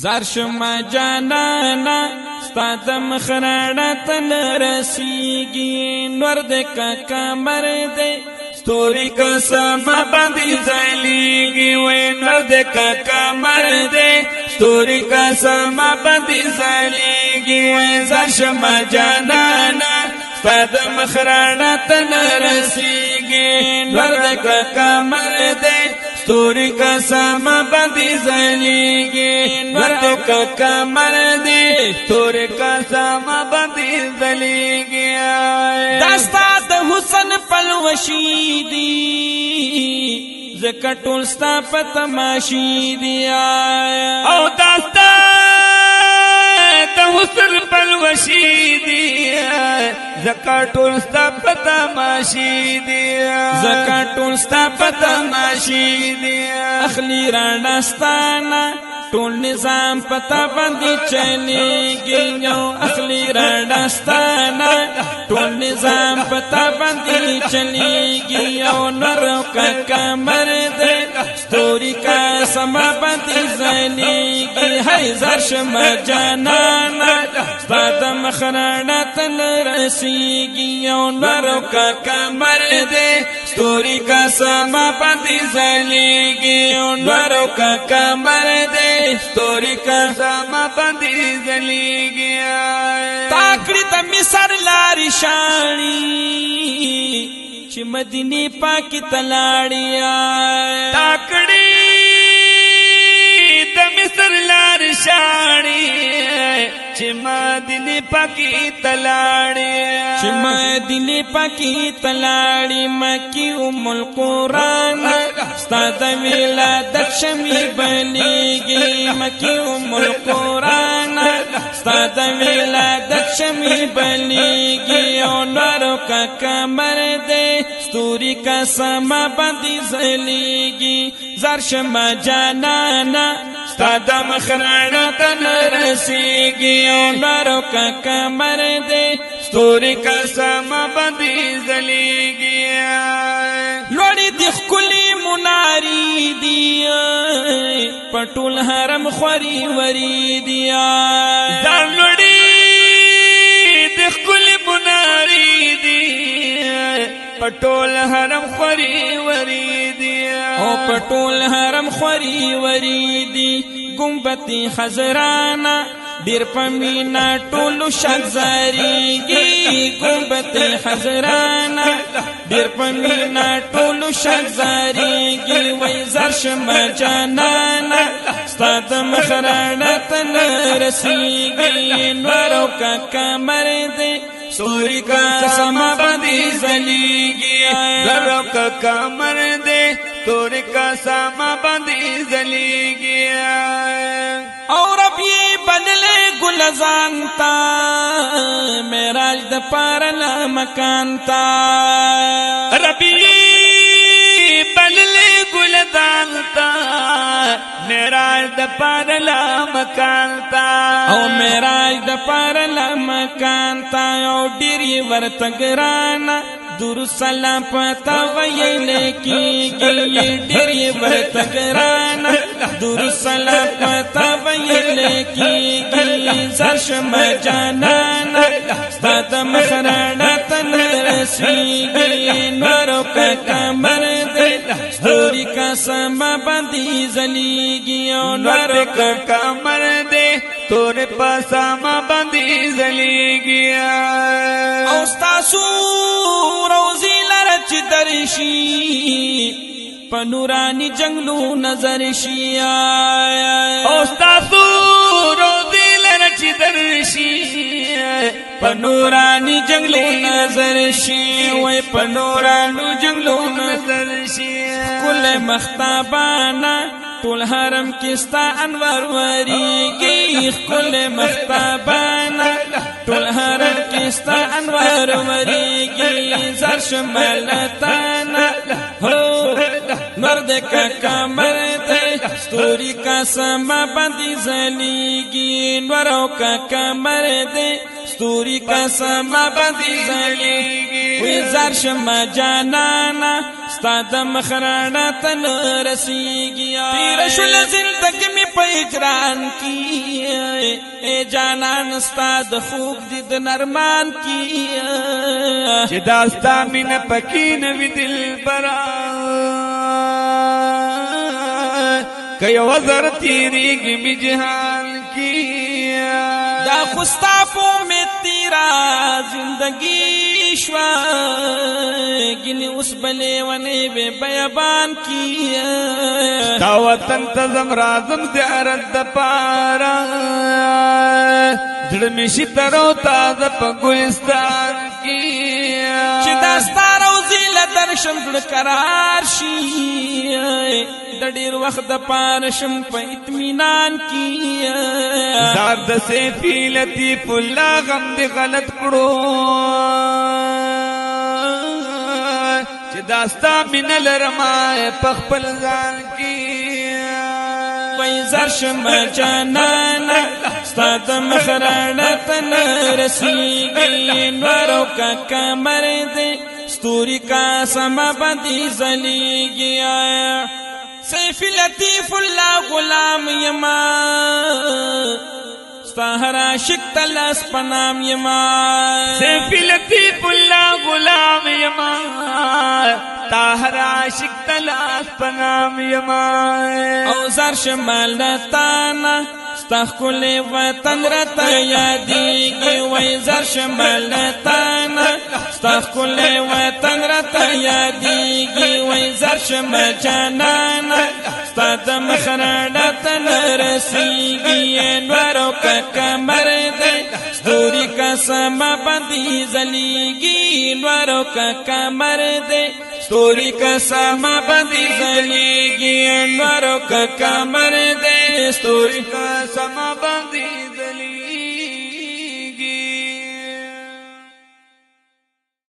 زار شما جانانا ستا د مخرانا تن رسیگی نور د کمر دے ستوری کا سما باندې ځلیږي وای نور د کمر دے ستوری کا سما باندې ځلیږي وای زار شما جانانا ستا د مخرانا تن رسیگی نور د کمر دے ستوری کا سما باندې ځلیږي نور کا کمر دے ستوری کا سما باندې ځلیږي داستا د حسن پلوشی دی زکه ټول ستا په تماشی دی او داستا د حسن پلوشی دی زکه ټول ستا په تماشی دی زکه ټول ستا په تماشی دی اخلی راستانه ټول نظام پتا باندې چلیږي یو اخلی راستانه ټول نظام پتا باندې چلیږي یو نور کا کمر دې ستوري کا سما باندې ځلیږي هاي زار شما جانانا ستاد مخرانا تل رسیږي یو نور کا کمر دې ستوري کا سما باندې ځلیږي یو نور کا کمر دې ستوری کا سما باندې ځلیږي تاکړی ته مصر لارې شاړي چې مدینه پاکي تلاړي تاکړی ته مصر لارې شاړي چې مدینه پاکي تلاړي چې مدینه پاکي تلاړي مکی ام القرآن ستاد ولادت شمی بلیږي مکی ام القرآن ستاد ولادت شمی بلیږي او نور کا کمر دې ستوري کا سما باندې ځلیږي زار شما جانانا ستاد مخرانا تن رسیږي او نور کا کمر دې ستوري کا سما باندې ځلیږي لوړې د خولي مناری دی پټول حرم خوري وري دی ځان لوړې د خولي مناری دی پټول حرم خوري وري دی او پټول حرم خوري وري دی گنبدی خزرانا ډیر پمینا ټولو شګزاریږي گنبدی خزرانا ډیر پمینا ټولو شګزاریږي وای زار شما جانانا ستاد مخرانا تن رسیږي نور کا کمر دې ستوري کا سما باندې ځلیږي نور کا کمر دې ستوري کا سما باندې ځلیږي او رب یې بدلې گلزان تا معراج د پارلا مکان تا رب یې بدلې گلزان تا معراج د پارلا مکان تا او معراج د پارلا مکان تا او ډېری ورته ګرانه دور سلام پتا ویل کیږي ډېری ورته ګرانه دور سلام پتا ویل کیږي زار شما جانانا ستاد مخرانا تن رسیږي نور کا کمر دې ستوري کا سما باندې ځلیږي او نور کا کمر دې تور په سما باندې ځلیږي او تاسو روزی لرچ درشی پنورانی جنگلو نظر شی او تاسو روزی لرچ درشی پنورانی جنگلو نظر شی وای پنورانو جنگلو نظر شی کل مختابانا ټول حرم کستا انوار وریږي کل مختابانا ټول حرم کستا انوار وریږي زار شمالتانا هو مرد کا کمر دې ستوري کا سما باندې ځلیږي نور کا کمر دې ستوري کا سما باندې ځلیږي وی زار شما جانانا ستاد مخرانا تن رسیږي تیر شل زندګی می په هجران کی اے جانان استاد خوب دید نرمان کی چې داستا مین پکې نوی دل برا کئی وزر تیریگی می جہان کی دا خستافو میں تیرا زندگی شوا گنی اس بلے ونے بے بیابان کی دا وطن تزم رازم زیارت دا پارا زڑمیشی ترو تاز پا گلستان کی چی داستا روزی لدرشم زڑ قرار شی دا دیر وقت دا پارشم پا اطمینان کی زارد سے فی لطیف اللہ غم دی غلط کرو چی داستا من لرمائے پخپل زان کی وی زرشم جانانا ستاد مخرانتن رسیگی نورو کا کمر دے ستوری کا سما بندی زلیگی آیا سیف لطیف اللہ غلام یما ستاہرا شکت اللہ پنام یما سیف لطیف اللہ غلام یما تاہرا شکت اللہ پنام یما او زرش مالتانا ستخ کل وطن رتا یادیگی وی زرش مالتانا ستخ کل وطن رتا یادیگی وی زرش مجانانا ستاد مخرانتا نرسیگی انوارو کا کمر دے ستوری کا سما بندی زلیگی انوارو کا کمر دے ستوری کا سما بندی زلیگی انوارو کا کمر دے ستوری کا سما بندی